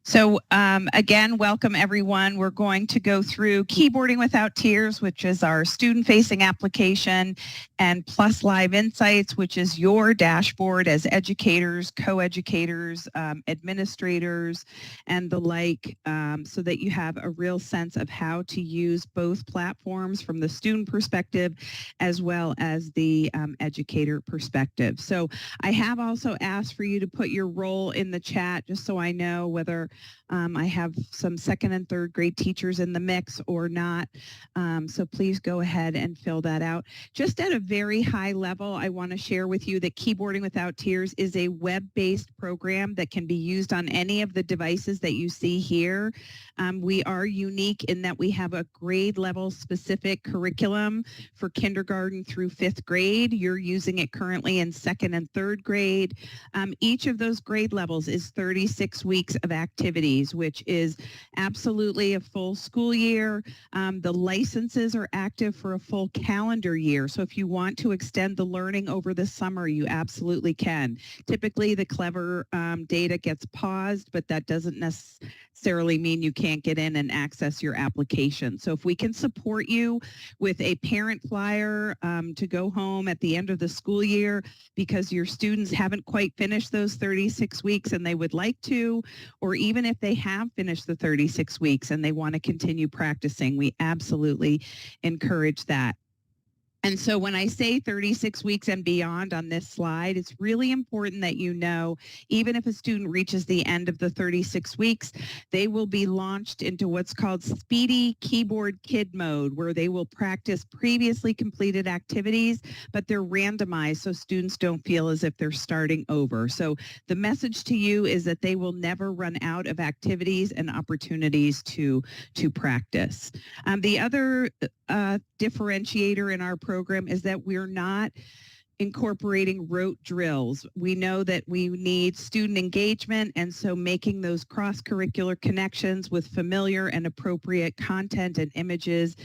So again, welcome everyone. We're going to go through Keyboarding Without Tears, which is our student-facing application, and Plus Live Insights, which is your dashboard as educators, co-educators, administrators, and the like, so that you have a real sense of how to use both platforms from the student perspective as well as the educator perspective. So I have also asked for you to put your role in the chat just so I know whether I have some second and third grade teachers in the mix or not. So please go ahead and fill that out. Just at a very high level, I want to share with you that Keyboarding Without Tears is a web-based program that can be used on any of the devices that you see here. We are unique in that we have a grade level specific curriculum for kindergarten through fifth grade. You're using it currently in second and third grade. Each of those grade levels is 36 weeks of activities, which is absolutely a full school year. The licenses are active for a full calendar year. So if you want to extend the learning over the summer, you absolutely can. Typically, the Clever data gets paused, but that doesn't necessarily mean you can't get in and access your application. So if we can support you with a parent flyer to go home at the end of the school year because your students haven't quite finished those 36 weeks and they would like to, or even if they have finished the 36 weeks and they want to continue practicing, we absolutely encourage that. And so when I say 36 weeks and beyond on this slide, it's really important that you know, even if a student reaches the end of the 36 weeks, they will be launched into what's called Speedy Keyboard Kid Mode, where they will practice previously completed activities, but they're randomized so students don't feel as if they're starting over. So the message to you is that they will never run out of activities and opportunities to practice. The other differentiator in our program is that we're not incorporating rote drills. We know that we need student engagement, and so making those cross-curricular connections with familiar and appropriate content and images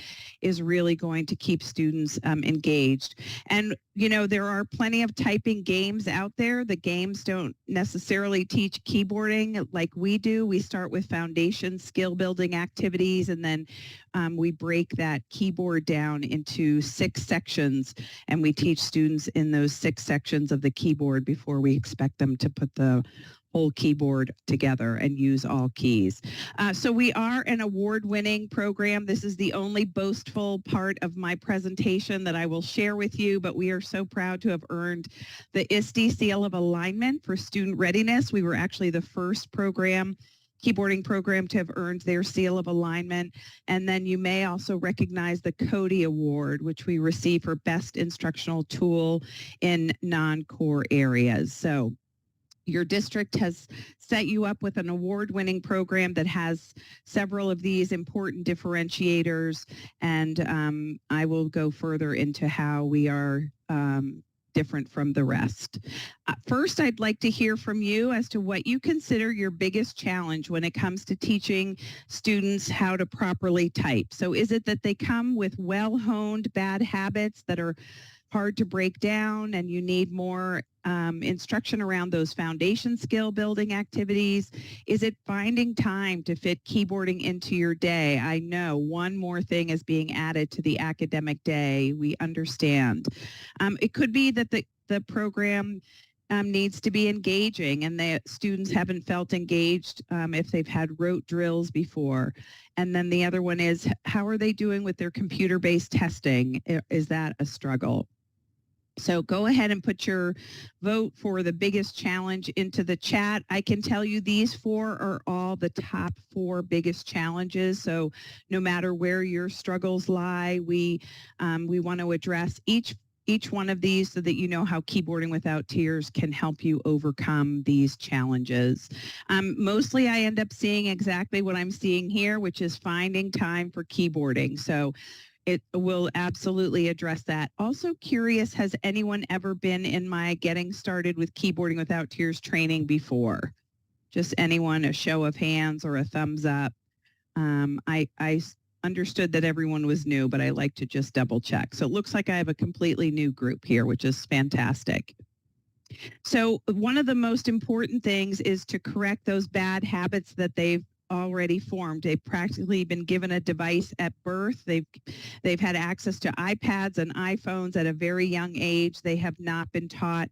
is really going to keep students engaged. And you know, there are plenty of typing games out there. The games don't necessarily teach keyboarding like we do. We start with foundation skill building activities, and then we break that keyboard down into 6 sections, and we teach students in those 6 sections of the keyboard before we expect them to put the whole keyboard together and use all keys. So we are an award-winning program. This is the only boastful part of my presentation that I will share with you, but we are so proud to have earned the ISTE Seal of Alignment for Student Readiness. We were actually the first keyboarding program to have earned their seal of alignment. And then you may also recognize the CODI Award, which we receive for Best Instructional Tool in Non-Core Areas. So your district has set you up with an award-winning program that has several of these important differentiators, and I will go further into how we are different from the rest. First, I'd like to hear from you as to what you consider your biggest challenge when it comes to teaching students how to properly type. So is it that they come with well-honed bad habits that are hard to break down and you need more instruction around those foundation skill building activities? Is it finding time to fit keyboarding into your day? I know one more thing is being added to the academic day. We understand. It could be that the program needs to be engaging and the students haven't felt engaged if they've had rote drills before. And then the other one is, how are they doing with their computer-based testing? Is that a struggle? So go ahead and put your vote for the biggest challenge into the chat. I can tell you these 4 are all the top 4 biggest challenges. So no matter where your struggles lie, we want to address each one of these so that you know how Keyboarding Without Tears can help you overcome these challenges. Mostly I end up seeing exactly what I'm seeing here, which is finding time for keyboarding. So it will absolutely address that. Also curious, has anyone ever been in my Getting Started with Keyboarding Without Tears training before? Just anyone, a show of hands or a thumbs up. I understood that everyone was new, but I like to just double check. So it looks like I have a completely new group here, which is fantastic. So one of the most important things is to correct those bad habits that they've already formed. They've practically been given a device at birth. They've had access to iPads and iPhones at a very young age. They have not been taught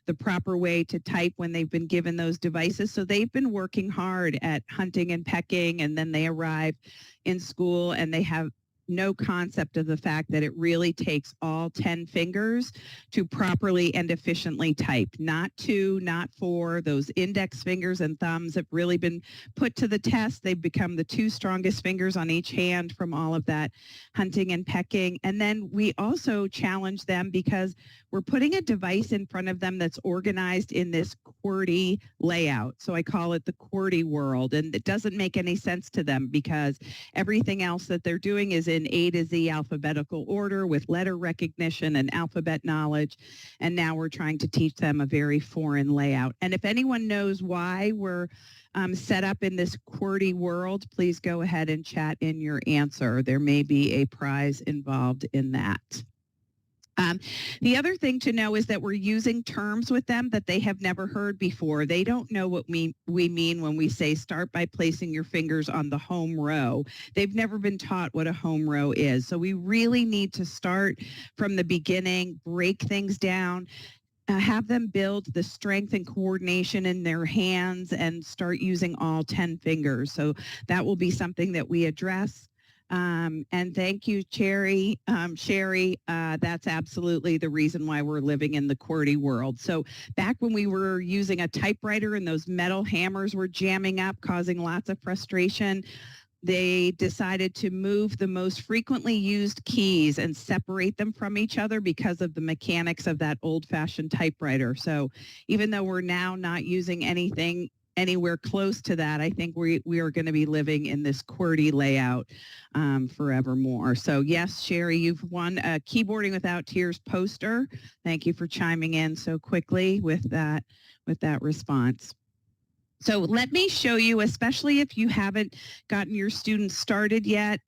the proper way to type when they've been given those devices. So they've been working hard at hunting and pecking, and then they arrive in school and they have no concept of the fact that it really takes all 10 fingers to properly and efficiently type. Not 2, not 4. Those index fingers and thumbs have really been put to the test. They've become the 2 strongest fingers on each hand from all of that hunting and pecking. And then we also challenge them because we're putting a device in front of them that's organized in this QWERTY layout. So I call it the QWERTY world. And it doesn't make any sense to them because everything else that they're doing is in A to Z alphabetical order with letter recognition and alphabet knowledge. And now we're trying to teach them a very foreign layout. And if anyone knows why we're set up in this QWERTY world, please go ahead and chat in your answer. There may be a prize involved in that. The other thing to know is that we're using terms with them that they have never heard before. They don't know what we mean when we say start by placing your fingers on the home row. They've never been taught what a home row is. So we really need to start from the beginning, break things down, have them build the strength and coordination in their hands and start using all 10 fingers. So that will be something that we address. And thank you, Sherry. That's absolutely the reason why we're living in the QWERTY world. So back when we were using a typewriter and those metal hammers were jamming up, causing lots of frustration, they decided to move the most frequently used keys and separate them from each other because of the mechanics of that old-fashioned typewriter. So even though we're now not using anything anywhere close to that, I think we are going to be living in this QWERTY layout forevermore. So yes, Sherry, you've won a Keyboarding Without Tears poster. Thank you for chiming in so quickly with that response. So let me show you, especially if you haven't gotten your students started yet,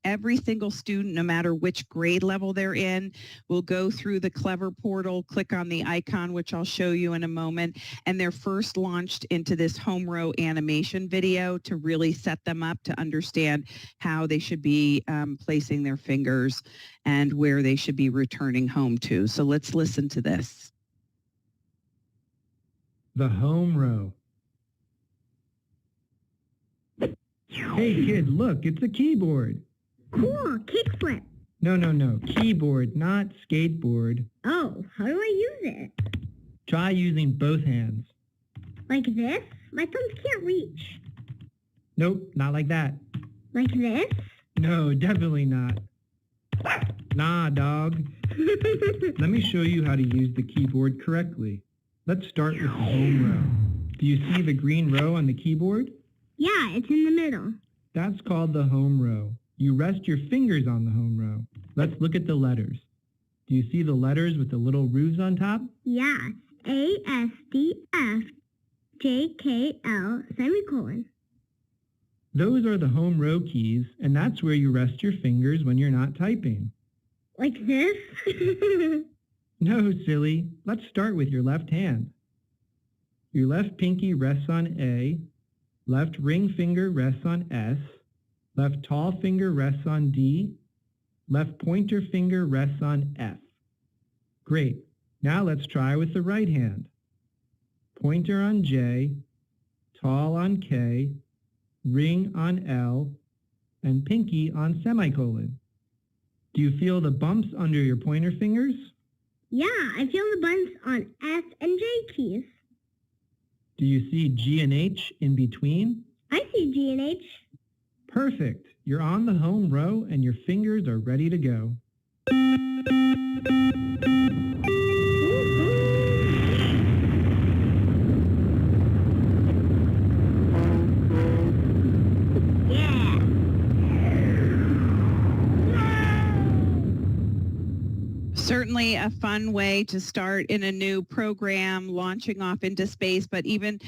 every single student, no matter which grade level they're in, will go through the Clever portal, click on the icon, which I'll show you in a moment, and they're first launched into this home row animation video to really set them up to understand how they should be placing their fingers and where they should be returning home to. So let's listen to this. The home row. Hey kid, look, it's a keyboard. Cool, kickflip. No, keyboard, not skateboard. Oh, how do I use it? Try using both hands. Like this? My thumbs can't reach. Nope, not like that. Like this? No, definitely not. Nah, dog. Let me show you how to use the keyboard correctly. Let's start with the home row. Do you see the green row on the keyboard? Yeah, it's in the middle. That's called the home row. You rest your fingers on the home row. Let's look at the letters. Do you see the letters with the little roofs on top? Yeah, A, S, D, F, J, K, L, semicolon. Those are the home row keys, and that's where you rest your fingers when you're not typing. Like this? No, silly. Let's start with your left hand. Your left pinky rests on A, left ring finger rests on S, left tall finger rests on D, left pointer finger rests on F. Great. Now let's try with the right hand. Pointer on J, tall on K, ring on L, and pinky on semicolon. Do you feel the bumps under your pointer fingers? Yeah, I feel the bumps on F and J keys. Do you see G and H in between? I see G and H. Perfect. You're on the home row and your fingers are ready to go. certainly a fun way to start in a new program, launching off into space, but even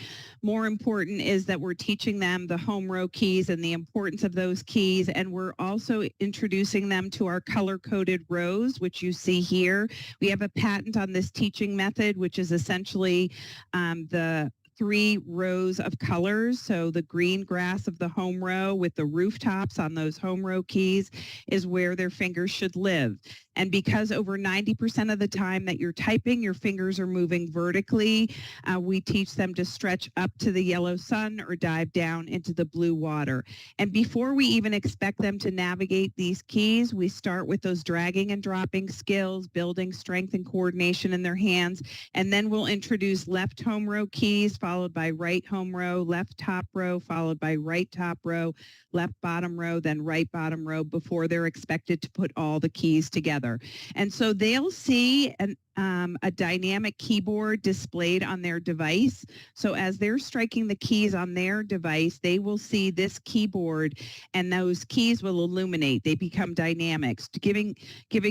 more important is that we're teaching them the home row keys and the importance of those keys, and we're also introducing them to our color-coded rows, which you see here. We have a patent on this teaching method, which is essentially the 3 rows of colors. So the green grass of the home row with the rooftops on those home row keys is where their fingers should live. And because over 90% of the time that you're typing, your fingers are moving vertically, we teach them to stretch up to the yellow sun or dive down into the blue water. And before we even expect them to navigate these keys, we start with those dragging and dropping skills, building strength and coordination in their hands. And then we'll introduce left home row keys, followed by right home row, left top row, followed by right top row, left bottom row, then right bottom row before they're expected to put all the keys together. And so they'll see a dynamic keyboard displayed on their device. So as they're striking the keys on their device, they will see this keyboard and those keys will illuminate. They become dynamics, giving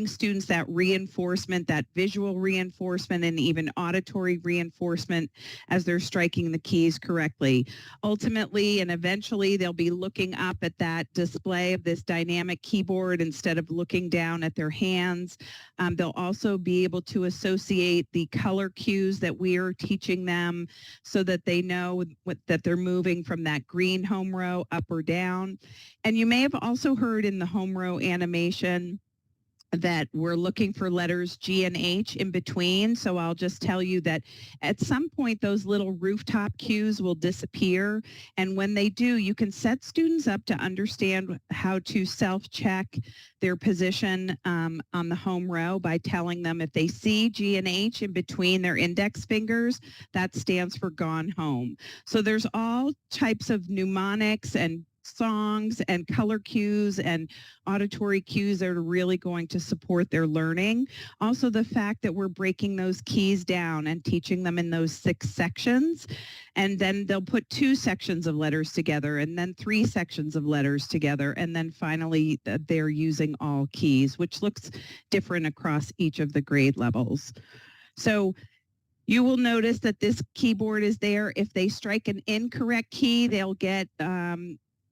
students that reinforcement, that visual reinforcement, and even auditory reinforcement as they're striking the keys correctly. Ultimately and eventually, they'll be looking up at that display of this dynamic keyboard instead of looking down at their hands. They'll also be able to associate the color cues that we are teaching them so that they know that they're moving from that green home row up or down. And you may have also heard in the home row animation that we're looking for letters G and H in between. So I'll just tell you that at some point those little rooftop cues will disappear. And when they do, you can set students up to understand how to self-check their position on the home row by telling them if they see G and H in between their index fingers, that stands for gone home. So there's all types of mnemonics and songs and color cues and auditory cues that are really going to support their learning. Also, the fact that we're breaking those keys down and teaching them in those 6 sections, and then they'll put 2 sections of letters together and then 3 sections of letters together, and then finally they're using all keys, which looks different across each of the grade levels. So you will notice that this keyboard is there. If they strike an incorrect key, they'll get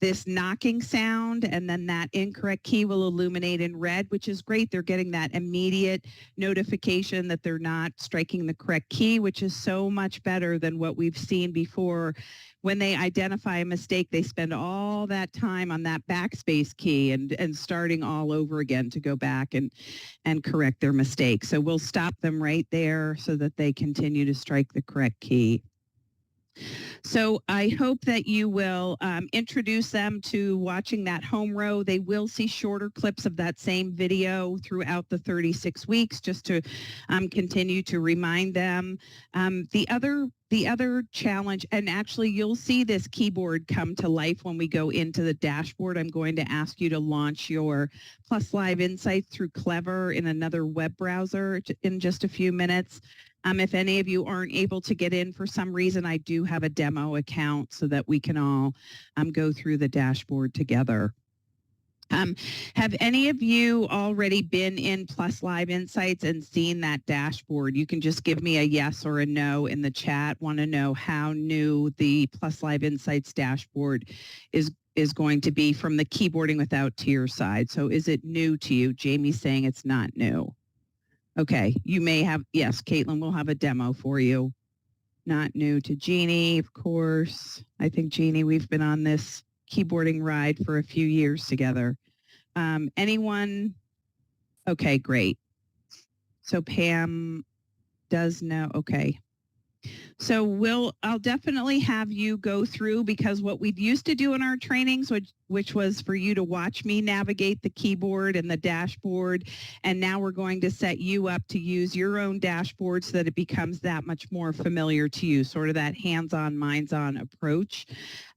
this knocking sound, and then that incorrect key will illuminate in red, which is great. They're getting that immediate notification that they're not striking the correct key, which is so much better than what we've seen before. When they identify a mistake, they spend all that time on that backspace key and starting all over again to go back and correct their mistake. So we'll stop them right there so that they continue to strike the correct key. So I hope that you will introduce them to watching that home row. They will see shorter clips of that same video throughout the 36 weeks just to continue to remind them. The other challenge, and actually you'll see this keyboard come to life when we go into the dashboard. I'm going to ask you to launch your Plus Live Insights through Clever in another web browser in just a few minutes. If any of you aren't able to get in for some reason, I do have a demo account so that we can all go through the dashboard together. Have any of you already been in Plus Live Insights and seen that dashboard? You can just give me a yes or a no in the chat. Want to know how new the Plus Live Insights dashboard is going to be from the Keyboarding Without Tears side. So is it new to you? Jamie's saying it's not new. Okay, you may have, yes, Caitlin, we'll have a demo for you. Not new to Jeannie, of course. I think, Jeannie, we've been on this keyboarding ride for a few years together. Anyone? Okay, great. So Pam does know, okay. So I'll definitely have you go through, because what we used to do in our trainings, which was for you to watch me navigate the keyboard and the dashboard, and now we're going to set you up to use your own dashboard so that it becomes that much more familiar to you, sort of that hands-on, minds-on approach.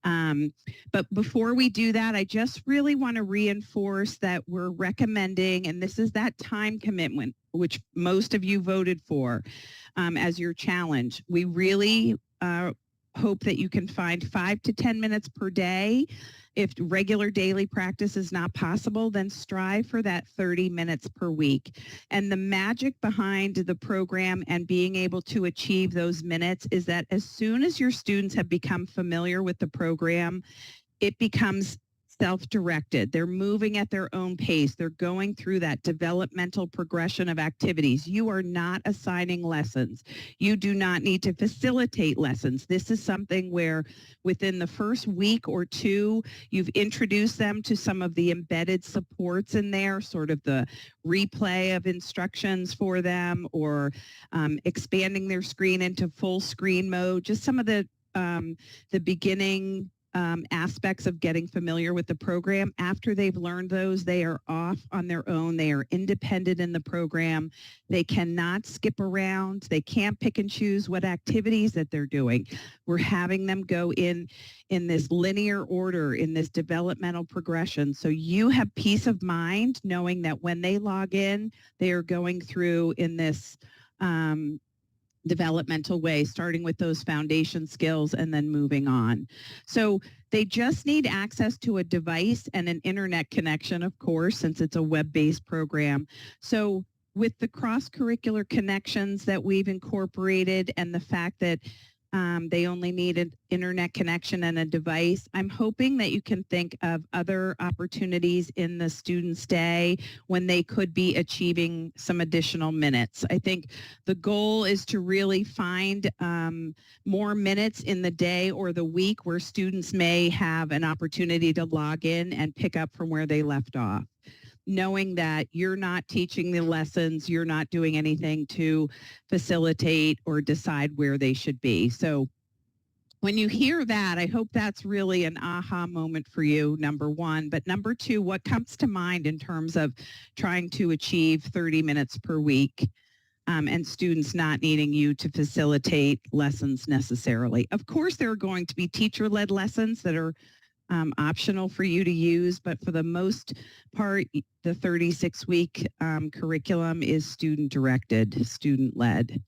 But before we do that, I just really want to reinforce that we're recommending, and this is that time commitment, which most of you voted for as your challenge. We really hope that you can find 5 to 10 minutes per day. If regular daily practice is not possible, then strive for that 30 minutes per week. And the magic behind the program and being able to achieve those minutes is that as soon as your students have become familiar with the program, it becomes self-directed. They're moving at their own pace. They're going through that developmental progression of activities. You are not assigning lessons. You do not need to facilitate lessons. This is something where within the first week or two, you've introduced them to some of the embedded supports in there, sort of the replay of instructions for them, or expanding their screen into full screen mode, just some of the beginning aspects of getting familiar with the program. After they've learned those, they are off on their own. They are independent in the program. They cannot skip around. They can't pick and choose what activities that they're doing. We're having them go in this linear order, in this developmental progression. So you have peace of mind knowing that when they log in, they are going through in this developmental way, starting with those foundation skills and then moving on. So they just need access to a device and an internet connection, of course, since it's a web-based program. So with the cross-curricular connections that we've incorporated and the fact that they only need an internet connection and a device, I'm hoping that you can think of other opportunities in the student's day when they could be achieving some additional minutes. I think the goal is to really find more minutes in the day or the week where students may have an opportunity to log in and pick up from where they left off, knowing that you're not teaching the lessons, you're not doing anything to facilitate or decide where they should be. So when you hear that, I hope that's really an aha moment for you, number one. But number two, what comes to mind in terms of trying to achieve 30 minutes per week and students not needing you to facilitate lessons necessarily? Of course, there are going to be teacher-led lessons that are optional for you to use, but for the most part, the 36-week curriculum is student-directed, student-led.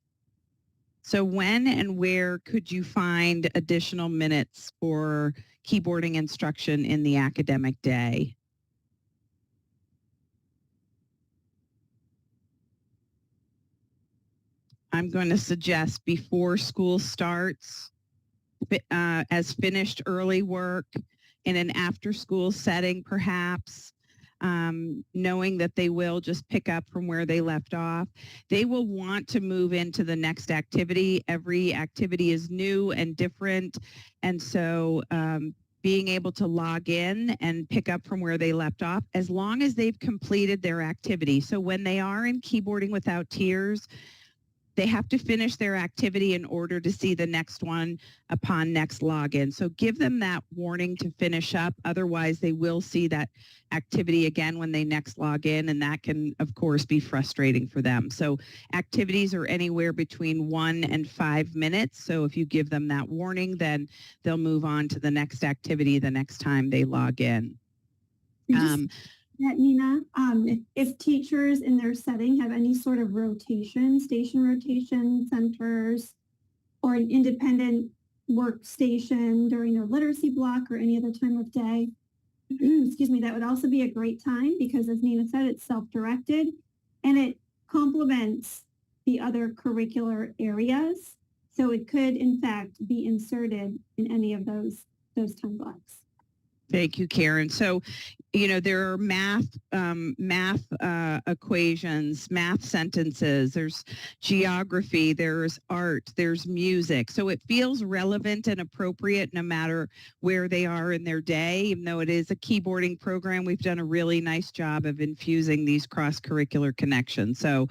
So when and where could you find additional minutes for keyboarding instruction in the academic day? I'm going to suggest before school starts, as finished early work, in an after-school setting, perhaps, knowing that they will just pick up from where they left off. They will want to move into the next activity. Every activity is new and different, and so being able to log in and pick up from where they left off, as long as they've completed their activity. So when they are in Keyboarding Without Tears, they have to finish their activity in order to see the next one upon next login. So give them that warning to finish up. Otherwise, they will see that activity again when they next log in, and that can, of course, be frustrating for them. So activities are anywhere between 1 and 5 minutes. So if you give them that warning, then they'll move on to the next activity the next time they log in. Nina, if teachers in their setting have any sort of rotation, station rotation centers, or an independent workstation during their literacy block or any other time of day, excuse me, that would also be a great time because, as Nina said, it's self-directed and it complements the other curricular areas. So it could, in fact, be inserted in any of those time blocks. Thank you, Karen. So, you know, there are math equations, math sentences, there's geography, there's art, there's music. So it feels relevant and appropriate no matter where they are in their day. Even though it is a keyboarding program, we've done a really nice job of infusing these cross-curricular connections. So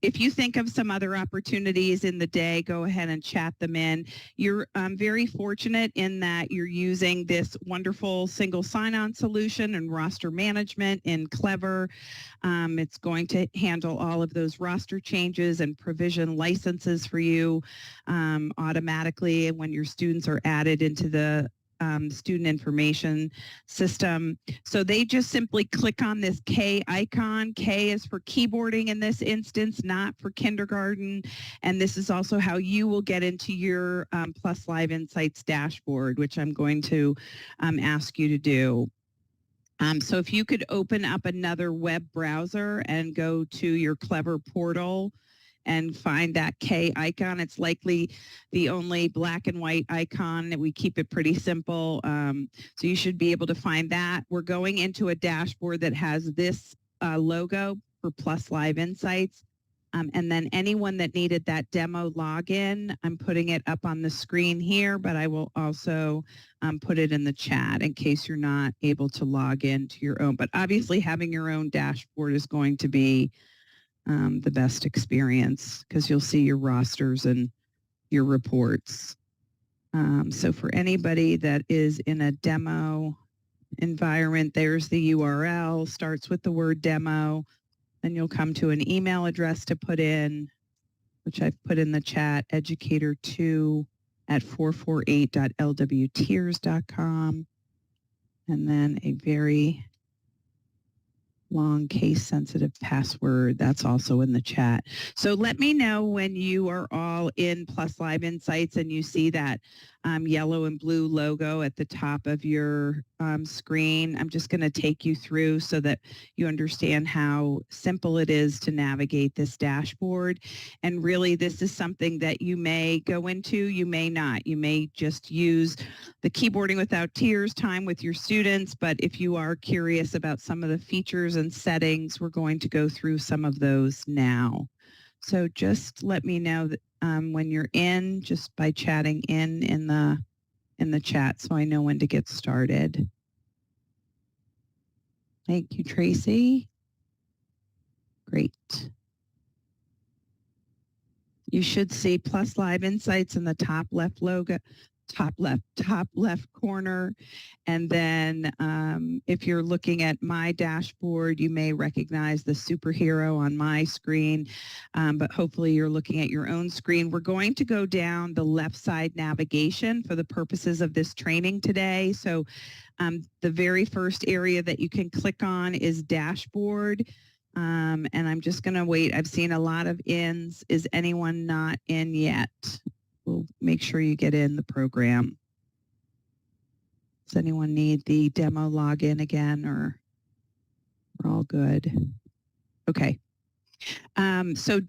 if you think of some other opportunities in the day, go ahead and chat them in. You're very fortunate in that you're using this wonderful single sign-on solution and roster management in Clever. It's going to handle all of those roster changes and provision licenses for you automatically when your students are added into the student information system. So they just simply click on this K icon. K is for keyboarding in this instance, not for kindergarten. And this is also how you will get into your Plus Live Insights dashboard, which I'm going to ask you to do. So if you could open up another web browser and go to your Clever portal and find that K icon. It's likely the only black and white icon. We keep it pretty simple. So you should be able to find that. We're going into a dashboard that has this logo for Plus Live Insights. And then anyone that needed that demo login, I'm putting it up on the screen here, but I will also put it in the chat in case you're not able to log into your own. But obviously having your own dashboard is going to be the best experience because you'll see your rosters and your reports. So for anybody that is in a demo environment, there's the URL, starts with the word demo. Then you'll come to an email address to put in, which I've put in the chat, educator2@448.lwtiers.com. And then a very long case-sensitive password. That's also in the chat. So let me know when you are all in Plus Live Insights and you see that yellow and blue logo at the top of your screen. I'm just going to take you through so that you understand how simple it is to navigate this dashboard. And really, this is something that you may go into, you may not. You may just use the Keyboarding Without Tears time with your students, but if you are curious about some of the features and settings, we're going to go through some of those now. So just let me know that, when you're in, just by chatting in the chat, so I know when to get started. Thank you, Tracy. Great. You should see Plus Live Insights in the top left logo, top left corner. And then if you're looking at my dashboard, you may recognize the superhero on my screen, but hopefully you're looking at your own screen. We're going to go down the left side navigation for the purposes of this training today. So the very first area that you can click on is dashboard. And I'm just going to wait. I've seen a lot of ins. Is anyone not in yet? We'll make sure you get in the program. Does anyone need the demo login again, or we're all good? Okay. So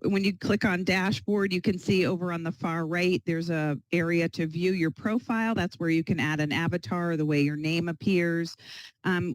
when you click on dashboard, you can see over on the far right, there's a area to view your profile. That's where you can add an avatar, the way your name appears.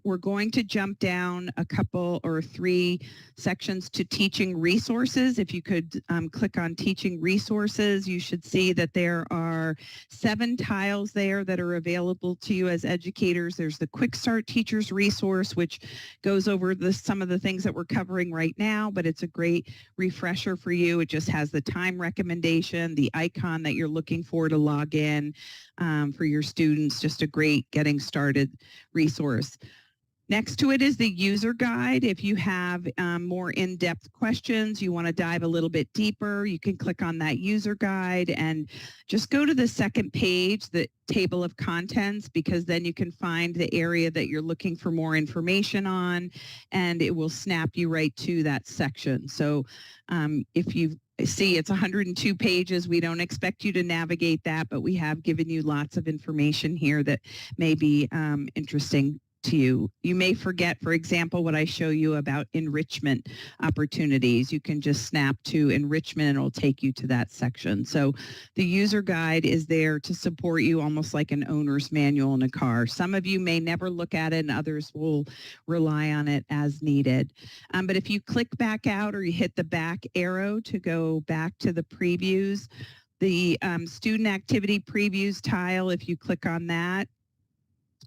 We're going to jump down a couple or three sections to teaching resources. If you could click on teaching resources, you should see that there are 7 tiles there that are available to you as educators. There's the Quick Start Teachers resource, which goes over some of the things that we're covering right now, but it's a great refresher for you. It just has the time recommendation, the icon that you're looking for to log in for your students, just a great getting started resource. Next to it is the user guide. If you have more in-depth questions, you want to dive a little bit deeper, you can click on that user guide and just go to the second page, the table of contents, because then you can find the area that you're looking for more information on, and it will snap you right to that section. So if you see it's 102 pages, we don't expect you to navigate that, but we have given you lots of information here that may be interesting to you. You may forget, for example, what I show you about enrichment opportunities. You can just snap to enrichment and it'll take you to that section. So the user guide is there to support you, almost like an owner's manual in a car. Some of you may never look at it and others will rely on it as needed. But if you click back out or you hit the back arrow to go back to the previews, the student activity previews tile, if you click on that,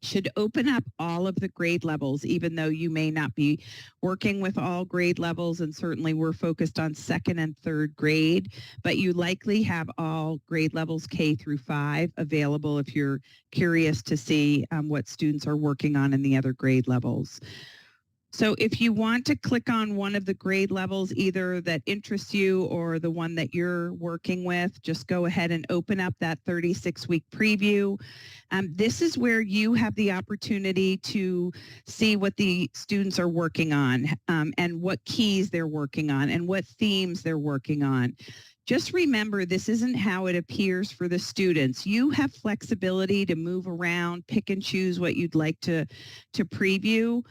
should open up all of the grade levels, even though you may not be working with all grade levels, and certainly we're focused on 2nd and 3rd grade, but you likely have all grade levels K through 5 available if you're curious to see what students are working on in the other grade levels. So if you want to click on one of the grade levels, either that interests you or the one that you're working with, just go ahead and open up that 36-week preview. This is where you have the opportunity to see what the students are working on, and what keys they're working on and what themes they're working on. Just remember, this isn't how it appears for the students. You have flexibility to move around, pick and choose what you'd like to preview.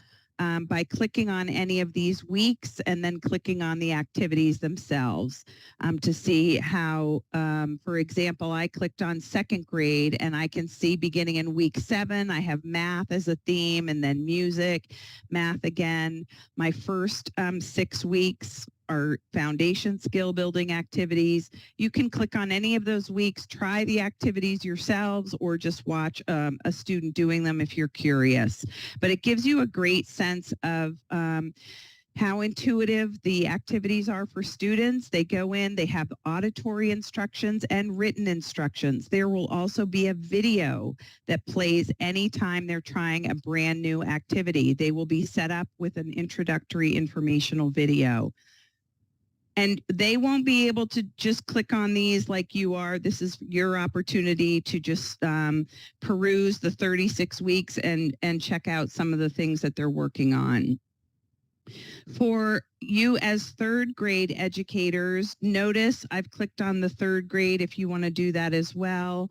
By clicking on any of these weeks and then clicking on the activities themselves, to see how, for example, I clicked on second grade and I can see beginning in week 7, I have math as a theme and then music, math again. My first 6 weeks are foundation skill building activities. You can click on any of those weeks, try the activities yourselves, or just watch a student doing them if you're curious. But it gives you a great sense of how intuitive the activities are for students. They go in, they have auditory instructions and written instructions. There will also be a video that plays anytime they're trying a brand new activity. They will be set up with an introductory informational video. And they won't be able to just click on these like you are. This is your opportunity to just peruse the 36 weeks and check out some of the things that they're working on. For you as third grade educators, notice I've clicked on the third grade if you want to do that as well.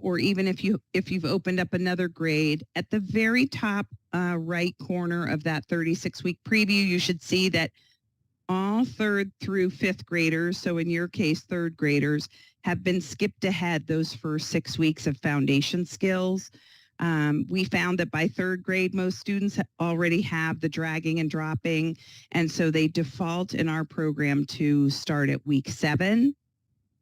Or even if you've opened up another grade, at the very top right corner of that 36-week preview, you should see that all third through fifth graders, so in your case, third graders, have been skipped ahead those first 6 weeks of foundation skills. We found that by third grade, most students already have the dragging and dropping, and so they default in our program to start at week 7.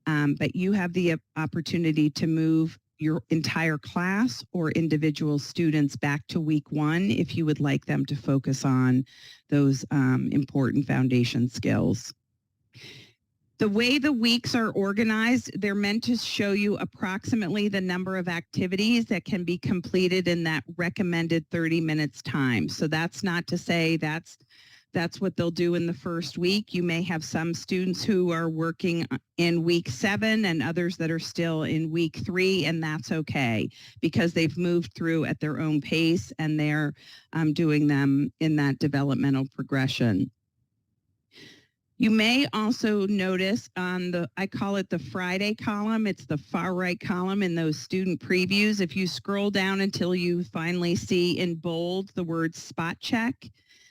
But you have the opportunity to move your entire class or individual students back to week 1 if you would like them to focus on those important foundation skills. The way the weeks are organized, they're meant to show you approximately the number of activities that can be completed in that recommended 30 minutes time. So that's not to say that's what they'll do in the first week. You may have some students who are working in week 7 and others that are still in week 3, and that's okay because they've moved through at their own pace and they're doing them in that developmental progression. You may also notice on I call it the Friday column, it's the far right column in those student previews. If you scroll down until you finally see in bold the word spot check,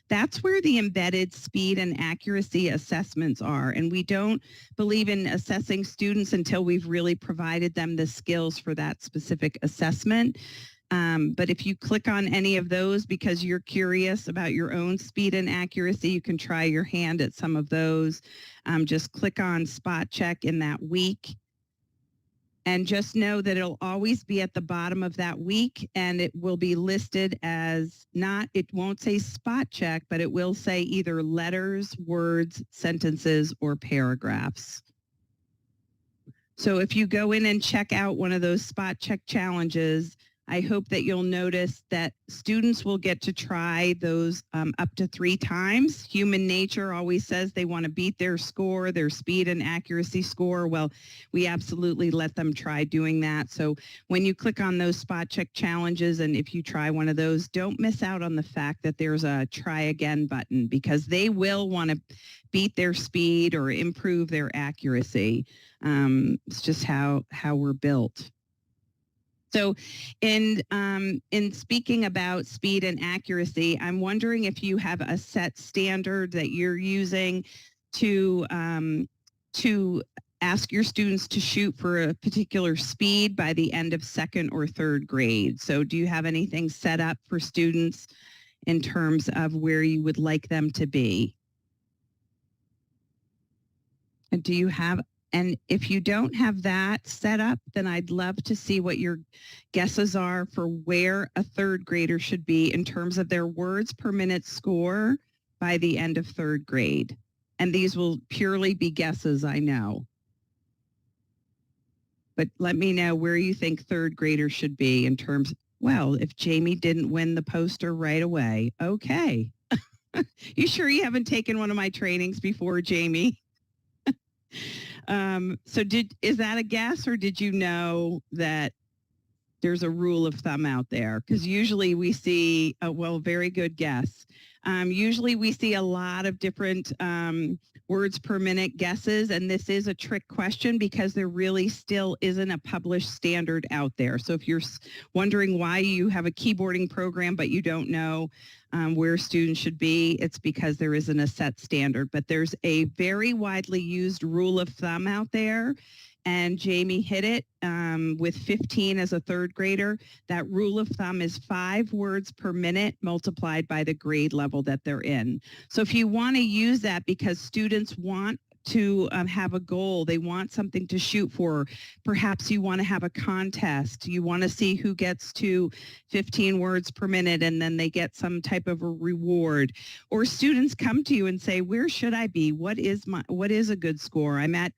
that's where the embedded speed and accuracy assessments are. And we don't believe in assessing students until we've really provided them the skills for that specific assessment. But if you click on any of those because you're curious about your own speed and accuracy, you can try your hand at some of those. Just click on spot check in that week. And just know that it'll always be at the bottom of that week, and it will be listed as it won't say spot check, but it will say either letters, words, sentences, or paragraphs. So if you go in and check out one of those spot check challenges, I hope that you'll notice that students will get to try those up to 3 times. Human nature always says they want to beat their score, their speed and accuracy score. Well, we absolutely let them try doing that. So when you click on those spot check challenges, and if you try one of those, don't miss out on the fact that there's a try again button, because they will want to beat their speed or improve their accuracy. It's just how we're built. So in speaking about speed and accuracy, I'm wondering if you have a set standard that you're using to ask your students to shoot for a particular speed by the end of 2nd or 3rd grade. So do you have anything set up for students in terms of where you would like them to be? And do you have, and if you don't have that set up, then I'd love to see what your guesses are for where a 3rd grader should be in terms of their words per minute score by the end of 3rd grade. And these will purely be guesses, I know. But let me know where you think 3rd graders should be in terms, well, if Jamie didn't win the poster right away, okay. You sure you haven't taken one of my trainings before, Jamie? So is that a guess, or did you know that there's a rule of thumb out there? Because usually we see, very good guess. Usually we see a lot of different words per minute guesses, and this is a trick question because there really still isn't a published standard out there. So if you're wondering why you have a keyboarding program but you don't know where students should be, it's because there isn't a set standard. But there's a very widely used rule of thumb out there, and Jamie hit it with 15 as a third grader. That rule of thumb is 5 words per minute multiplied by the grade level that they're in. So if you want to use that because students want to have a goal, they want something to shoot for, perhaps you want to have a contest, you want to see who gets to 15 words per minute and then they get some type of a reward, or students come to you and say, where should I be? What is a good score? I'm at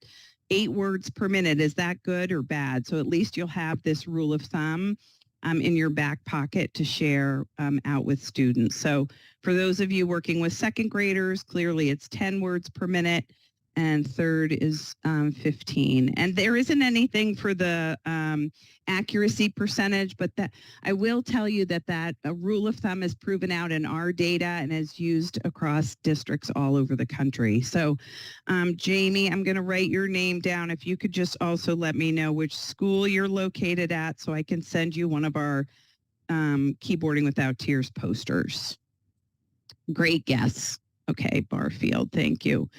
8 words per minute. Is that good or bad? So at least you'll have this rule of thumb in your back pocket to share out with students. So for those of you working with second graders, clearly it's 10 words per minute, and third is 15. And there isn't anything for the accuracy percentage, but that I will tell you that a rule of thumb is proven out in our data and is used across districts all over the country. So Jamie, I'm going to write your name down. If you could just also let me know which school you're located at so I can send you one of our Keyboarding Without Tears posters. Great guess. Okay, Barfield, thank you.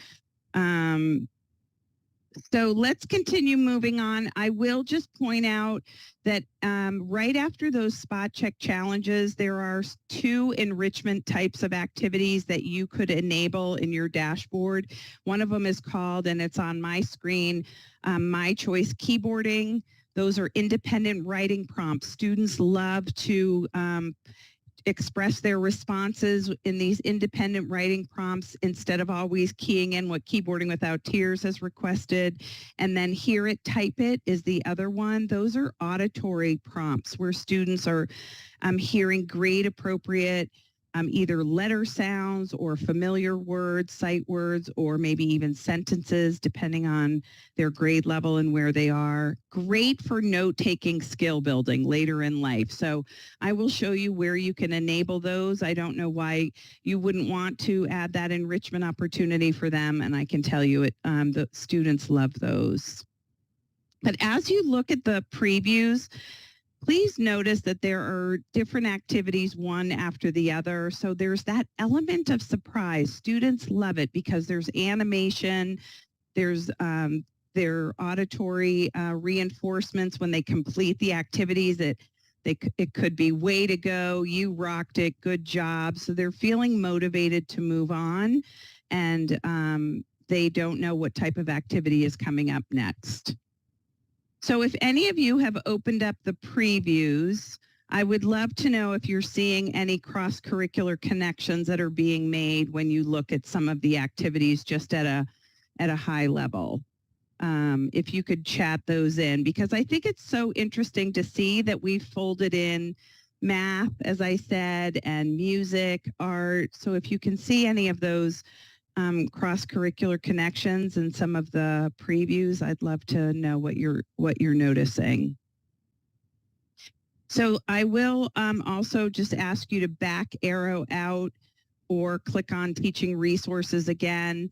So let's continue moving on. I will just point out that right after those spot check challenges, there are 2 enrichment types of activities that you could enable in your dashboard. One of them is called, and it's on my screen, My Choice Keyboarding. Those are independent writing prompts. Students love to express their responses in these independent writing prompts instead of always keying in what Keyboarding Without Tears has requested. And then Hear It, Type It is the other one. Those are auditory prompts where students are hearing grade appropriate either letter sounds or familiar words, sight words, or maybe even sentences, depending on their grade level and where they are. Great for note-taking skill building later in life. So I will show you where you can enable those. I don't know why you wouldn't want to add that enrichment opportunity for them, and I can tell you the students love those. But as you look at the previews, please notice that there are different activities, one after the other. So there's that element of surprise. Students love it because there's animation, there's their auditory reinforcements when they complete the activities. It could be way to go, you rocked it, good job. So they're feeling motivated to move on, and they don't know what type of activity is coming up next. So if any of you have opened up the previews, I would love to know if you're seeing any cross-curricular connections that are being made when you look at some of the activities just at a high level. If you could chat those in, because I think it's so interesting to see that we've folded in math, as I said, and music, art. So if you can see any of those cross-curricular connections in some of the previews, I'd love to know what you're noticing. So I will also just ask you to back arrow out or click on teaching resources again.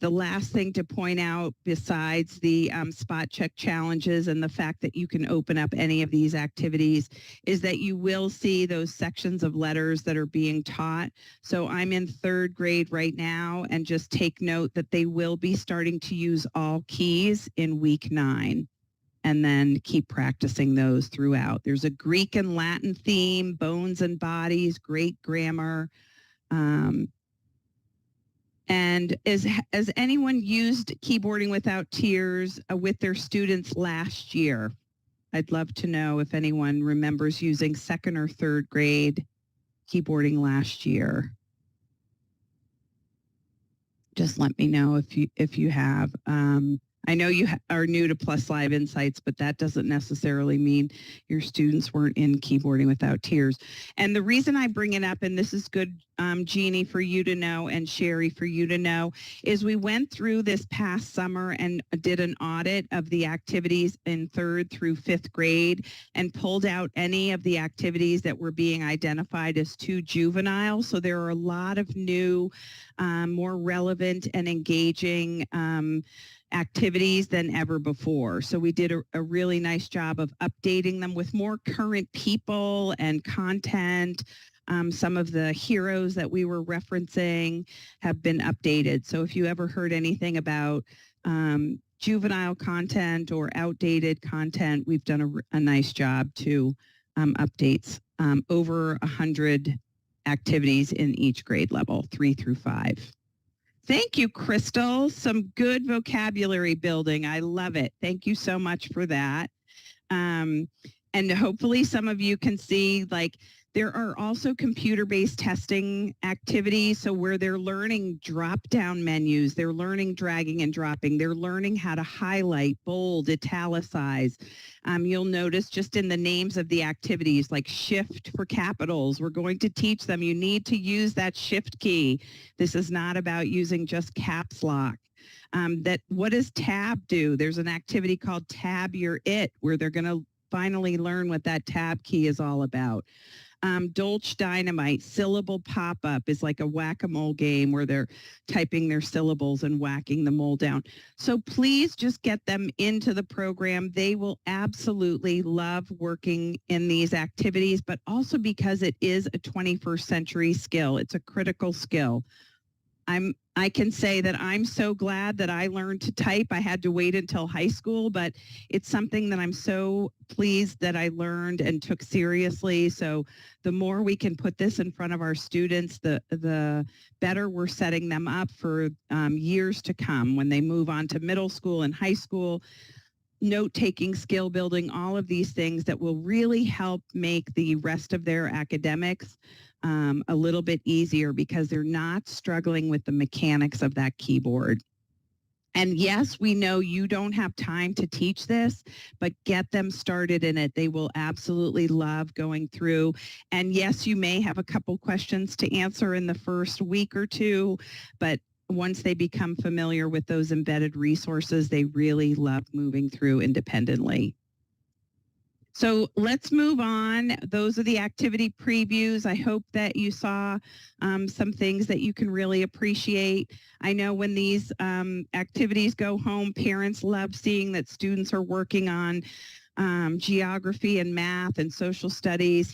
The last thing to point out, besides the spot check challenges and the fact that you can open up any of these activities, is that you will see those sections of letters that are being taught. So I'm in 3rd grade right now, and just take note that they will be starting to use all keys in week 9. And then keep practicing those throughout. There's a Greek and Latin theme, bones and bodies, great grammar. And has anyone used Keyboarding Without Tears with their students last year? I'd love to know if anyone remembers using 2nd or 3rd grade keyboarding last year. Just let me know if you have. I know you are new to Plus Live Insights, but that doesn't necessarily mean your students weren't in Keyboarding Without Tears. And the reason I bring it up, and this is good, Jeannie, for you to know, and Sherry, for you to know, is we went through this past summer and did an audit of the activities in 3rd through 5th grade and pulled out any of the activities that were being identified as too juvenile. So there are a lot of new, more relevant and engaging activities than ever before. So we did a really nice job of updating them with more current people and content. Some of the heroes that we were referencing have been updated. So if you ever heard anything about juvenile content or outdated content, we've done a nice job to update over 100 activities in each grade level, 3 through 5. Thank you, Crystal. Some good vocabulary building. I love it. Thank you so much for that. And hopefully some of you can see, like, there are also computer-based testing activities, so where they're learning drop-down menus, they're learning dragging and dropping, they're learning how to highlight, bold, italicize. You'll notice just in the names of the activities, like shift for capitals, we're going to teach them you need to use that shift key. This is not about using just caps lock. What does tab do? There's an activity called Tab Your It, where they're going to finally learn what that tab key is all about. Dolch Dynamite, syllable pop-up is like a whack-a-mole game where they're typing their syllables and whacking the mole down. So please just get them into the program. They will absolutely love working in these activities, but also because it is a 21st century skill. It's a critical skill. I can say that I'm so glad that I learned to type. I had to wait until high school, but it's something that I'm so pleased that I learned and took seriously. So the more we can put this in front of our students, the better we're setting them up for years to come when they move on to middle school and high school. Note-taking, skill building, all of these things that will really help make the rest of their academics a little bit easier because they're not struggling with the mechanics of that keyboard. And yes, we know you don't have time to teach this, but get them started in it. They will absolutely love going through. And yes, you may have a couple questions to answer in the first week or two, but once they become familiar with those embedded resources, they really love moving through independently. So let's move on. Those are the activity previews. I hope that you saw some things that you can really appreciate. I know when these activities go home, parents love seeing that students are working on geography and math and social studies,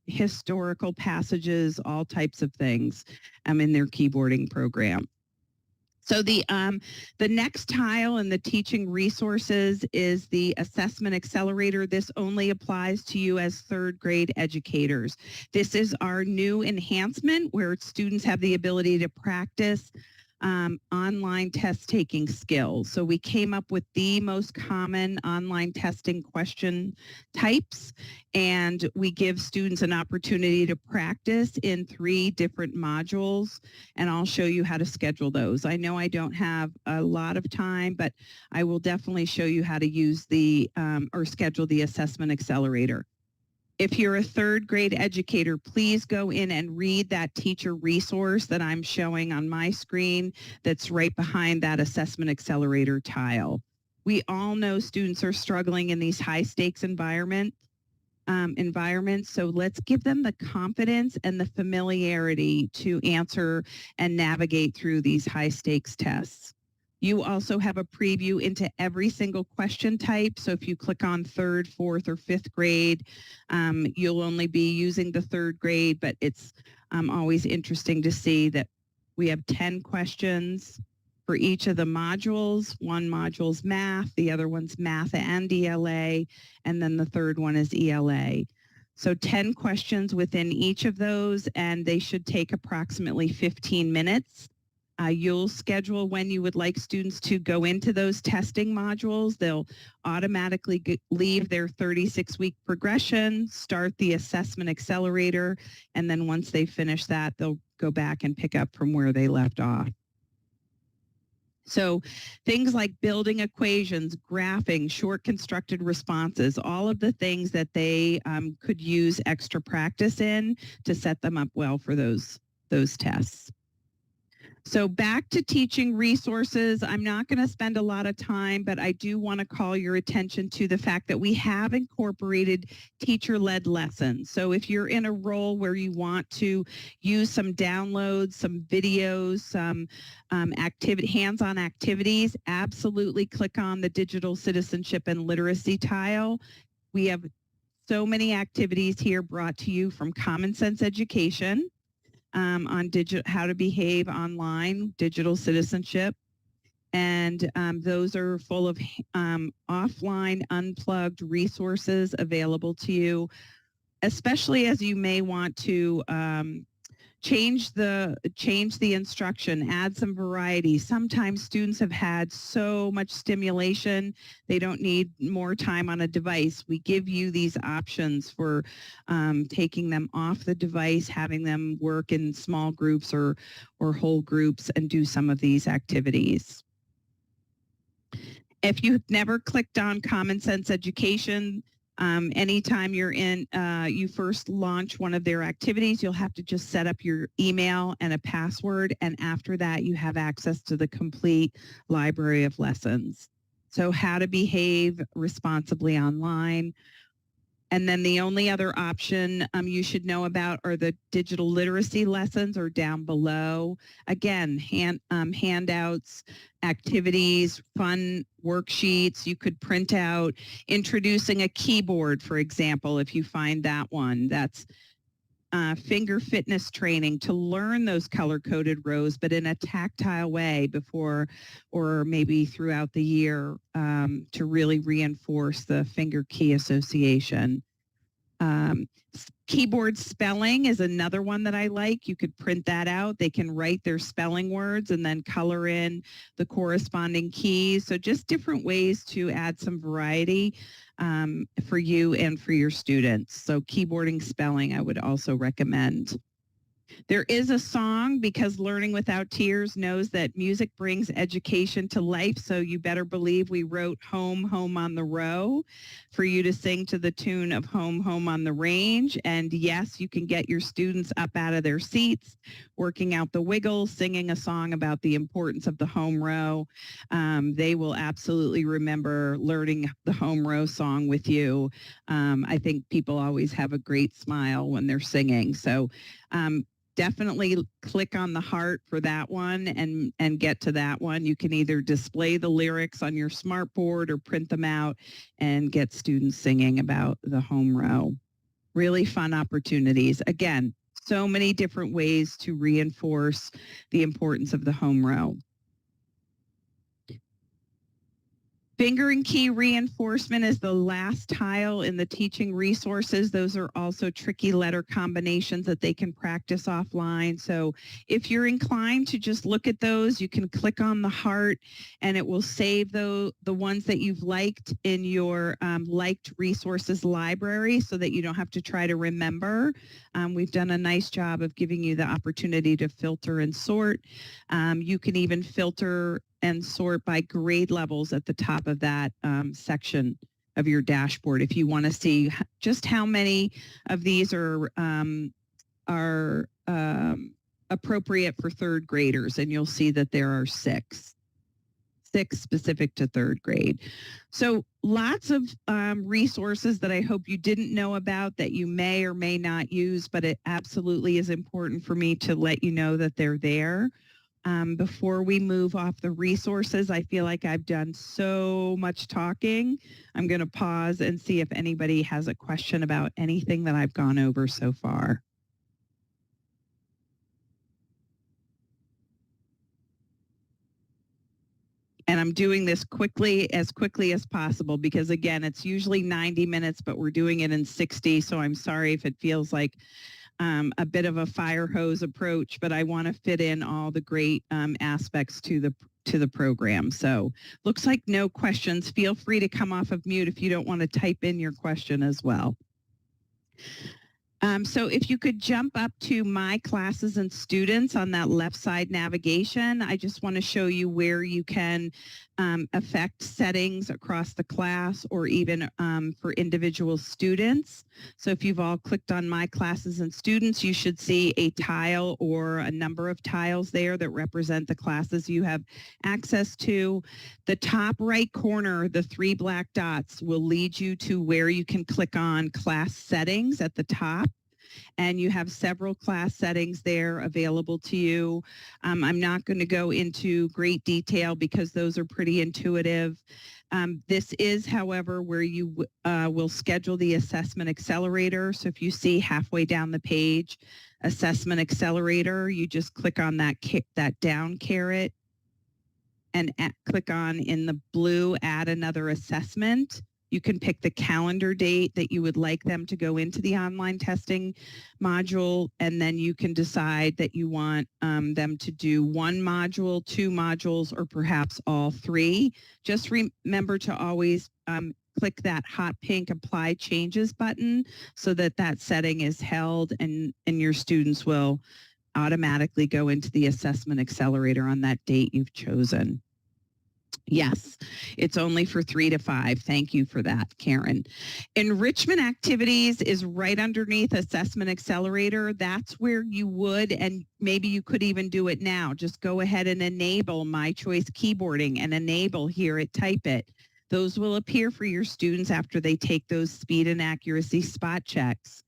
historical passages, all types of things in their keyboarding program. So the next tile in the teaching resources is the assessment accelerator. This only applies to you as 3rd grade educators. This is our new enhancement where students have the ability to practice online test taking skills. So we came up with the most common online testing question types, and we give students an opportunity to practice in 3 different modules, and I'll show you how to schedule those. I know I don't have a lot of time, but I will definitely show you how to use the or schedule the assessment accelerator. If you're a 3rd grade educator, please go in and read that teacher resource that I'm showing on my screen that's right behind that assessment accelerator tile. We all know students are struggling in these high stakes environments, so let's give them the confidence and the familiarity to answer and navigate through these high stakes tests. You also have a preview into every single question type. So if you click on 3rd, 4th, or 5th grade, you'll only be using the 3rd grade, but it's always interesting to see that we have 10 questions for each of the modules. One module's math, the other one's math and ELA, and then the 3rd one is ELA. So 10 questions within each of those, and they should take approximately 15 minutes. You'll schedule when you would like students to go into those testing modules. They'll automatically leave their 36-week progression, start the assessment accelerator, and then once they finish that, they'll go back and pick up from where they left off. So things like building equations, graphing, short constructed responses, all of the things that they could use extra practice in to set them up well for those tests. So back to teaching resources. I'm not going to spend a lot of time, but I do want to call your attention to the fact that we have incorporated teacher-led lessons. So if you're in a role where you want to use some downloads, some videos, some hands-on activities, absolutely click on the digital citizenship and literacy tile. We have so many activities here brought to you from Common Sense Education, on how to behave online, digital citizenship. And those are full of offline, unplugged resources available to you, especially as you may want to change the instruction, add some variety. Sometimes students have had so much stimulation, they don't need more time on a device. We give you these options for taking them off the device, having them work in small groups or whole groups and do some of these activities. If you've never clicked on Common Sense Education, anytime you're in, you first launch one of their activities, you'll have to just set up your email and a password. And after that, you have access to the complete library of lessons. So how to behave responsibly online. And then the only other option you should know about are the digital literacy lessons are down below. Again, handouts, activities, fun worksheets. You could print out introducing a keyboard, for example, if you find that one. That's finger fitness training to learn those color-coded rows, but in a tactile way before or maybe throughout the year to really reinforce the finger key association. Keyboard spelling is another one that I like. You could print that out. They can write their spelling words and then color in the corresponding keys. So just different ways to add some variety for you and for your students. So keyboarding spelling, I would also recommend. There is a song because Learning Without Tears knows that music brings education to life. So you better believe we wrote Home, Home on the Row for you to sing to the tune of Home, Home on the Range. And yes, you can get your students up out of their seats, working out the wiggles, singing a song about the importance of the home row. They will absolutely remember learning the home row song with you. I think people always have a great smile when they're singing. So definitely click on the heart for that one and get to that one. You can either display the lyrics on your smartboard or print them out and get students singing about the home row. Really fun opportunities. Again, so many different ways to reinforce the importance of the home row. Finger and key reinforcement is the last tile in the teaching resources. Those are also tricky letter combinations that they can practice offline. So if you're inclined to just look at those, you can click on the heart and it will save the ones that you've liked in your liked resources library so that you don't have to try to remember. We've done a nice job of giving you the opportunity to filter and sort. You can even filter and sort by grade levels at the top of that section of your dashboard if you want to see just how many of these are appropriate for third graders, and you'll see that there are six specific to third grade. So lots of resources that I hope you didn't know about that you may or may not use, but it absolutely is important for me to let you know that they're there. Before we move off the resources, I feel like I've done so much talking. I'm going to pause and see if anybody has a question about anything that I've gone over so far. And I'm doing this quickly as possible because, again, it's usually 90 minutes, but we're doing it in 60. So I'm sorry if it feels like a bit of a fire hose approach, but I want to fit in all the great aspects to the program. So looks like no questions. Feel free to come off of mute if you don't want to type in your question as well. So if you could jump up to My Classes and Students on that left side navigation, I just want to show you where you can affect settings across the class or even for individual students. So if you've all clicked on My Classes and Students, you should see a tile or a number of tiles there that represent the classes you have access to. The top right corner, the 3 black dots, will lead you to where you can click on Class Settings at the top. And you have several class settings there available to you. I'm not going to go into great detail because those are pretty intuitive. This is, however, where you will schedule the assessment accelerator. So if you see halfway down the page, assessment accelerator, you just click on that down caret and click on in the blue, add another assessment. You can pick the calendar date that you would like them to go into the online testing module, and then you can decide that you want them to do 1 module, 2 modules, or perhaps all 3. Just remember to always click that hot pink Apply Changes button so that that setting is held and your students will automatically go into the assessment accelerator on that date you've chosen. Yes, it's only for 3 to 5. Thank you for that, Karen. Enrichment activities is right underneath Assessment Accelerator. That's where you would, and maybe you could even do it now. Just go ahead and enable My Choice Keyboarding and enable Hear It, Type It. Those will appear for your students after they take those speed and accuracy spot checks.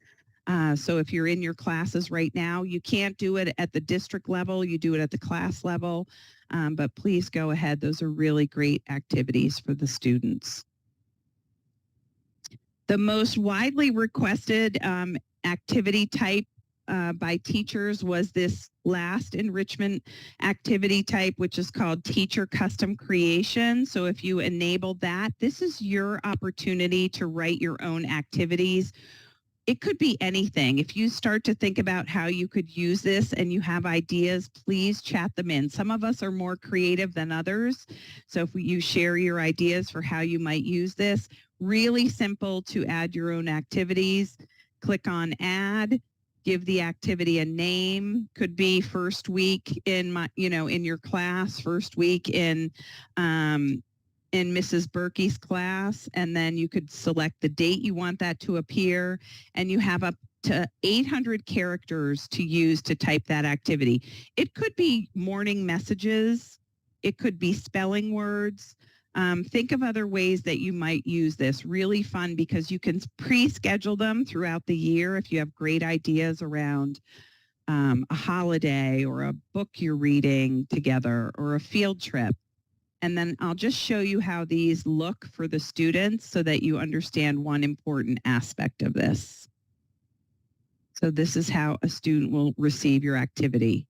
So if you're in your classes right now, you can't do it at the district level, you do it at the class level, but please go ahead. Those are really great activities for the students. The most widely requested activity type by teachers was this last enrichment activity type, which is called Teacher Custom Creation. So if you enable that, this is your opportunity to write your own activities. It could be anything. If you start to think about how you could use this and you have ideas, please chat them in. Some of us are more creative than others. So if you share your ideas for how you might use this, really simple to add your own activities. Click on Add, give the activity a name. Could be first week in in your class, first week in Mrs. Berkey's class, and then you could select the date you want that to appear, and you have up to 800 characters to use to type that activity. It could be morning messages. It could be spelling words. Think of other ways that you might use this. Really fun because you can pre-schedule them throughout the year if you have great ideas around a holiday or a book you're reading together or a field trip. And then I'll just show you how these look for the students so that you understand one important aspect of this. So this is how a student will receive your activity.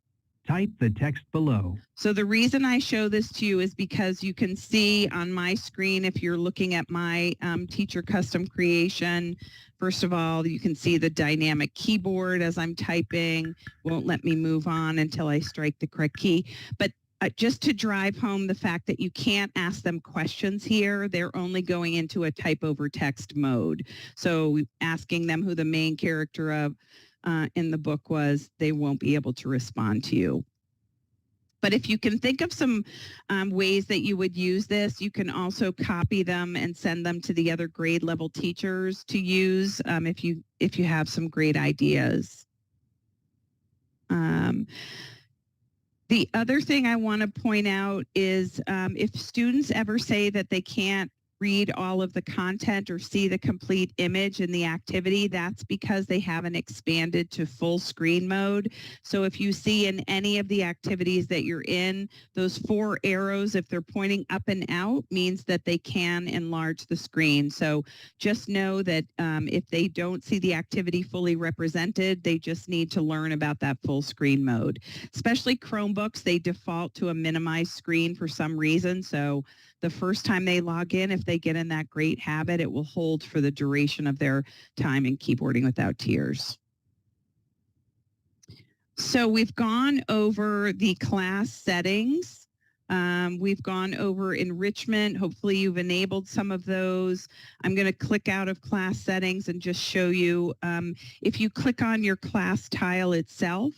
Type the text below. So the reason I show this to you is because you can see on my screen, if you're looking at my Teacher Custom Creation, first of all, you can see the dynamic keyboard as I'm typing. Won't let me move on until I strike the correct key. But just to drive home the fact that you can't ask them questions here, they're only going into a type over text mode. So asking them who the main character of in the book was, they won't be able to respond to you. But if you can think of some ways that you would use this, you can also copy them and send them to the other grade level teachers to use if you have some great ideas. The other thing I want to point out is if students ever say that they can't read all of the content or see the complete image in the activity, that's because they haven't expanded to full screen mode. So if you see in any of the activities that you're in, those 4 arrows, if they're pointing up and out, means that they can enlarge the screen. So just know that if they don't see the activity fully represented, they just need to learn about that full screen mode. Especially Chromebooks, they default to a minimized screen for some reason. So the first time they log in, if they get in that great habit, it will hold for the duration of their time in Keyboarding Without Tears. So we've gone over the class settings. We've gone over enrichment. Hopefully you've enabled some of those. I'm going to click out of class settings and just show you. If you click on your class tile itself,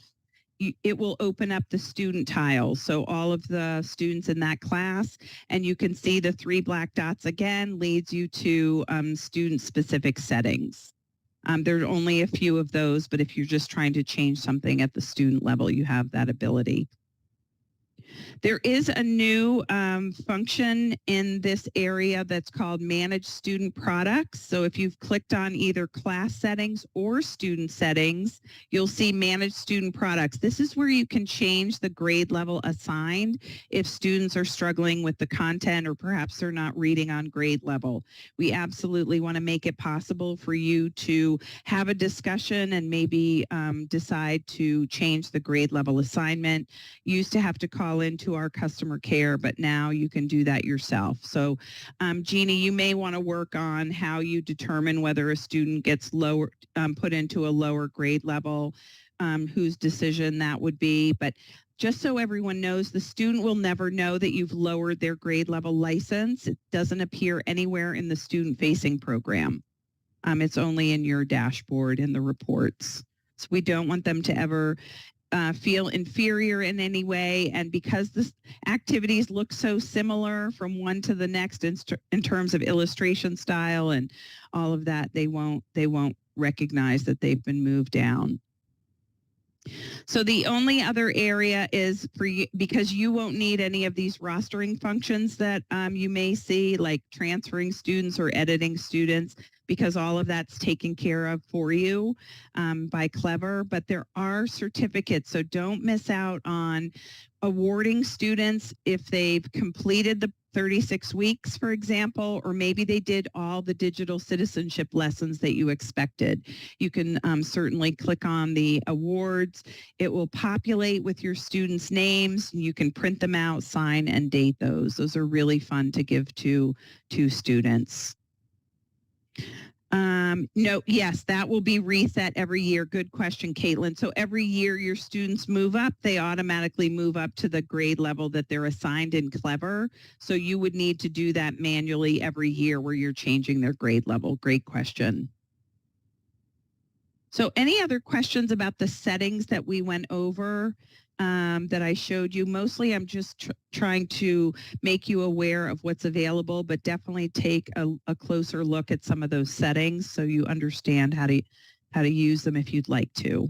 it will open up the student tiles. So all of the students in that class, and you can see the 3 black dots again leads you to student-specific settings. There are only a few of those, but if you're just trying to change something at the student level, you have that ability. There is a new function in this area that's called Manage Student Products. So if you've clicked on either class settings or student settings, you'll see Manage Student Products. This is where you can change the grade level assigned if students are struggling with the content or perhaps they're not reading on grade level. We absolutely want to make it possible for you to have a discussion and maybe decide to change the grade level assignment. You used to have to call into our customer care, but now you can do that yourself. So Jeannie, you may want to work on how you determine whether a student gets lower, put into a lower grade level, whose decision that would be. But just so everyone knows, the student will never know that you've lowered their grade level license. It doesn't appear anywhere in the student-facing program. It's only in your dashboard in the reports. So we don't want them to ever feel inferior in any way, and because the activities look so similar from one to the next in terms of illustration style and all of that, they won't recognize that they've been moved down. So the only other area is for you, because you won't need any of these rostering functions that you may see, like transferring students or editing students, because all of that's taken care of for you by Clever. But there are certificates, so don't miss out on awarding students if they've completed the 36 weeks, for example, or maybe they did all the digital citizenship lessons that you expected. You can certainly click on the awards. It will populate with your students' names. You can print them out, sign, and date those. Those are really fun to give to students. No, yes, that will be reset every year. Good question, Caitlin. So every year your students move up, they automatically move up to the grade level that they're assigned in Clever. So you would need to do that manually every year where you're changing their grade level. Great question. So any other questions about the settings that we went over that I showed you? Mostly I'm just trying to make you aware of what's available, but definitely take a closer look at some of those settings so you understand how to use them if you'd like to.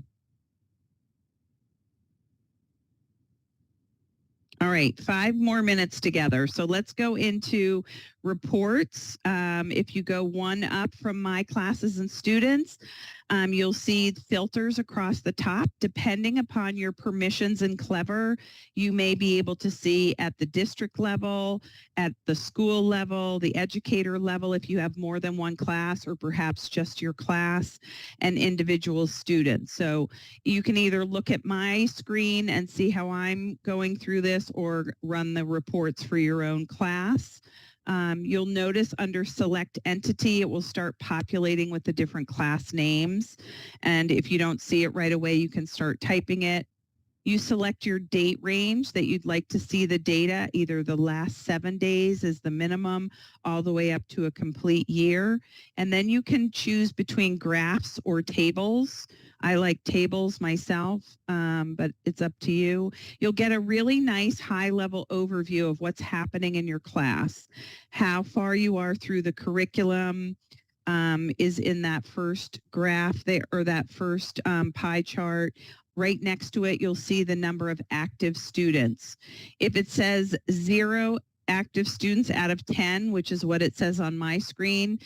All right, 5 more minutes together. So let's go into reports. If you go one up from My Classes and Students, you'll see filters across the top. Depending upon your permissions in Clever, you may be able to see at the district level, at the school level, the educator level if you have more than one class, or perhaps just your class, and individual students. So you can either look at my screen and see how I'm going through this, or run the reports for your own class. You'll notice under Select Entity, it will start populating with the different class names. And if you don't see it right away, you can start typing it. You select your date range that you'd like to see the data, either the last 7 days is the minimum, all the way up to a complete year. And then you can choose between graphs or tables. I like tables myself, but it's up to you. You'll get a really nice high-level overview of what's happening in your class, how far you are through the curriculum, is in that first graph there, or that first pie chart. Right next to it, you'll see the number of active students. If it says 0 active students out of 10, which is what it says on my screen,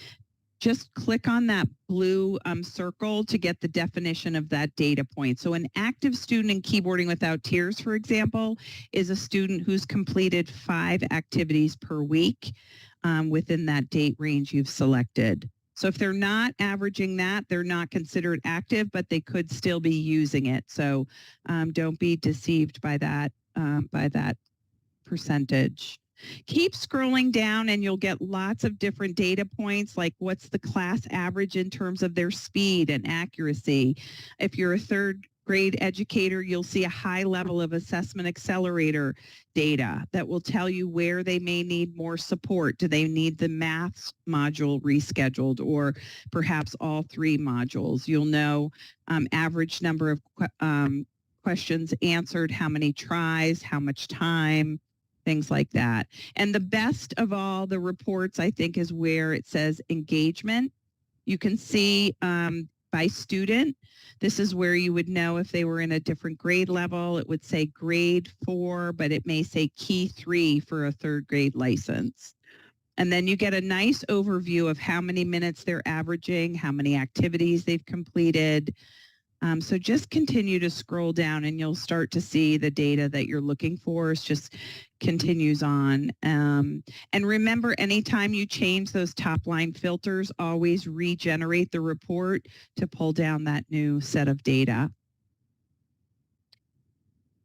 just click on that blue circle to get the definition of that data point. So an active student in Keyboarding Without Tears, for example, is a student who's completed 5 activities per week within that date range you've selected. So if they're not averaging that, they're not considered active, but they could still be using it. So don't be deceived by that percentage. Keep scrolling down and you'll get lots of different data points, like what's the class average in terms of their speed and accuracy. If you're a third grade educator, you'll see a high level of assessment accelerator data that will tell you where they may need more support. Do they need the math module rescheduled, or perhaps all 3 modules? You'll know average number of questions answered, how many tries, how much time, things like that. And the best of all the reports, I think, is where it says engagement. You can see by student. This is where you would know if they were in a different grade level. It would say grade 4, but it may say key 3 for a 3rd grade license. And then you get a nice overview of how many minutes they're averaging, how many activities they've completed. So just continue to scroll down and you'll start to see the data that you're looking for. It just continues on. And remember, anytime you change those top line filters, always regenerate the report to pull down that new set of data.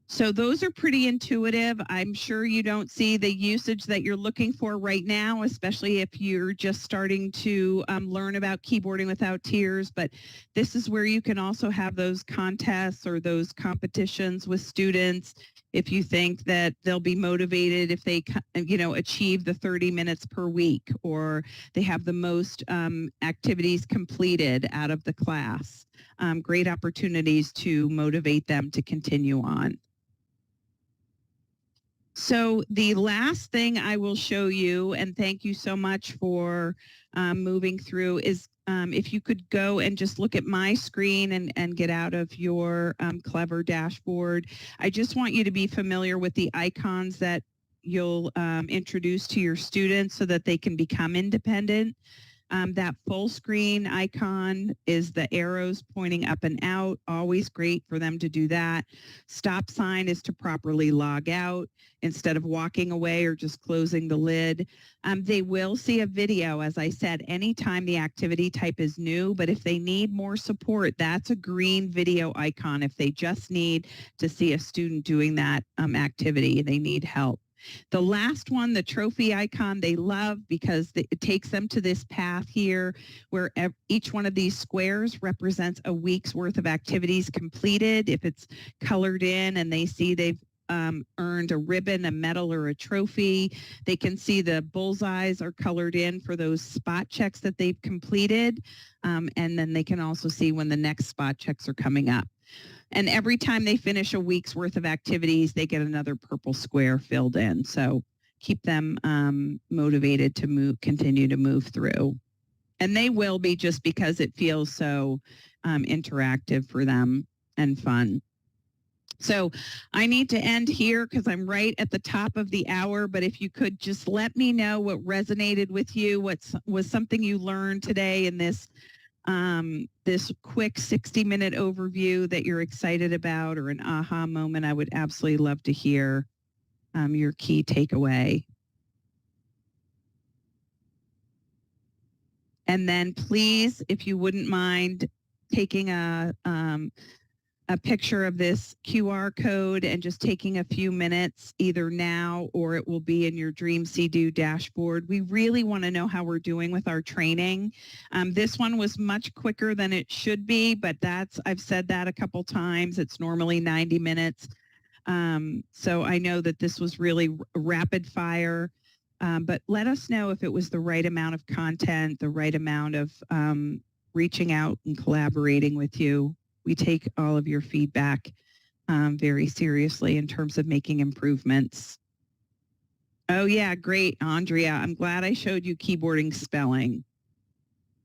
So those are pretty intuitive. I'm sure you don't see the usage that you're looking for right now, especially if you're just starting to learn about keyboarding without tears. But this is where you can also have those contests or those competitions with students if you think that they'll be motivated if they, achieve the 30 minutes per week, or they have the most activities completed out of the class. Great opportunities to motivate them to continue on. So the last thing I will show you, and thank you so much for moving through, is if you could go and just look at my screen and get out of your clever dashboard. I just want you to be familiar with the icons that you'll introduce to your students so that they can become independent. That full screen icon is the arrows pointing up and out. Always great for them to do that. Stop sign is to properly log out instead of walking away or just closing the lid. They will see a video, as I said, anytime the activity type is new, but if they need more support, that's a green video icon. If they just need to see a student doing that activity, they need help. The last one, the trophy icon, they love because it takes them to this path here where each one of these squares represents a week's worth of activities completed. If it's colored in and they see they've earned a ribbon, a medal, or a trophy, they can see the bullseyes are colored in for those spot checks that they've completed. And then they can also see when the next spot checks are coming up. And every time they finish a week's worth of activities, they get another purple square filled in. So keep them motivated to continue to move through. And they will be, just because it feels so interactive for them and fun. So I need to end here because I'm right at the top of the hour, but if you could just let me know what resonated with you, what was something you learned today in this quick 60-minute overview that you're excited about, or an aha moment, I would absolutely love to hear your key takeaway. And then please, if you wouldn't mind taking a picture of this QR code and just taking a few minutes either now or it will be in your Dream See Do dashboard. We really want to know how we're doing with our training. This one was much quicker than it should be, but I've said that a couple times. It's normally 90 minutes. So I know that this was really rapid fire, but let us know if it was the right amount of content, the right amount of reaching out and collaborating with you. We take all of your feedback very seriously in terms of making improvements. Oh yeah, great, Andrea. I'm glad I showed you keyboarding spelling.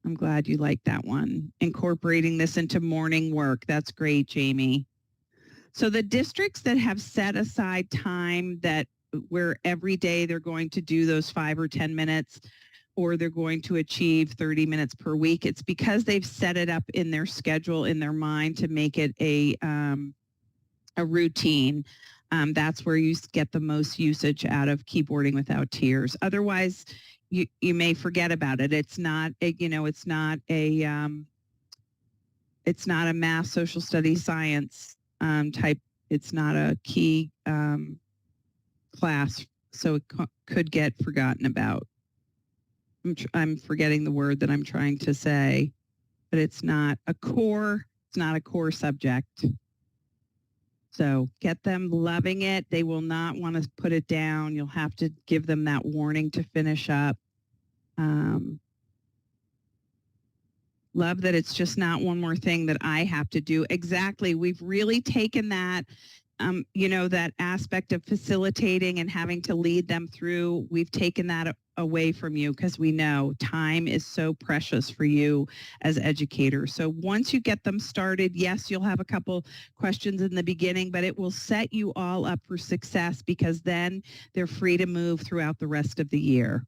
I'm glad you liked that one. Incorporating this into morning work. That's great, Jamie. So the districts that have set aside time where every day they're going to do those 5 or 10 minutes, or they're going to achieve 30 minutes per week, it's because they've set it up in their schedule, in their mind, to make it a routine. That's where you get the most usage out of keyboarding without tears. Otherwise, you may forget about it. It's not a math, social studies, science type. It's not a key class, so it could get forgotten about. I'm forgetting the word that I'm trying to say, but it's not a core subject. So get them loving it. They will not want to put it down. You'll have to give them that warning to finish up. Love that it's just not one more thing that I have to do. Exactly. We've really taken that, that aspect of facilitating and having to lead them through. We've taken that away from you because we know time is so precious for you as educators. So once you get them started, yes, you'll have a couple questions in the beginning, but it will set you all up for success because then they're free to move throughout the rest of the year.